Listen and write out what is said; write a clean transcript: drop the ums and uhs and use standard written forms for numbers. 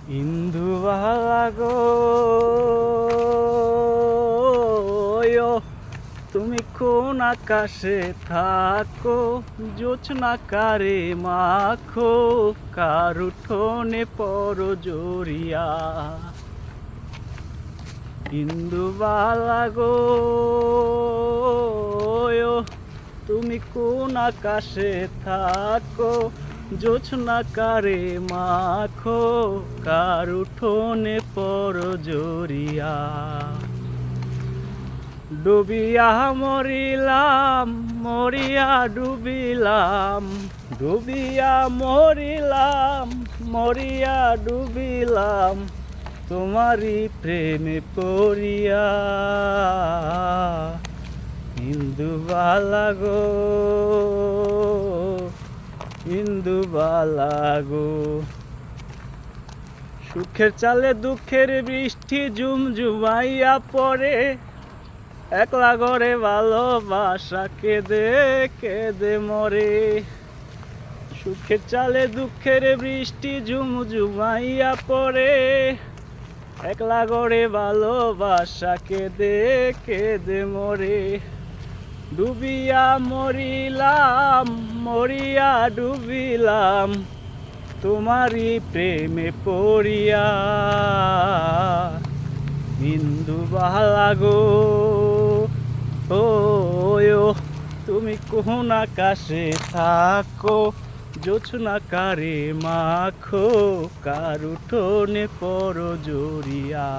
ইন্দুবালা গো, তুমি কোন আকাশে থাকো, জোছনা কারে মাখো, কার উঠোনে পড়ো জড়িয়া। ইন্দুবালা গো, তুমি কোন আকাশে থাকো, জোছনা কারে মাখো, কার উঠোনে পড়ো জড়িয়া। ডুবিয়া মরিলাম, মরিয়া ডুবিলাম, ডুবিয়া মরিলাম, মরিয়া ডুবিলাম, তোমারি প্রেমে পড়িয়া। ইন্দুবালা গো, ইন্দুবালা গো, সুখের চালে দুঃখের বৃষ্টি জুমজুমাইয়া পড়ে, একলা ঘরে ভালোবাসা কেঁদে কেঁদে মরে। সুখের চালে দুঃখের বৃষ্টি জুমজুমাইয়া পড়ে, একলা ঘরে ভালোবাসা কেঁদে কেঁদে মরে। ডুবিয়া মরিলাম, মরিয়া ডুবিলাম, তোমারি প্রেমে পড়িয়া। ইন্দুবালা গো, তুমি কোন আকাশে থাকো, জোছনা কারে মাখো, কার উঠোনে পড়ো জড়িয়া।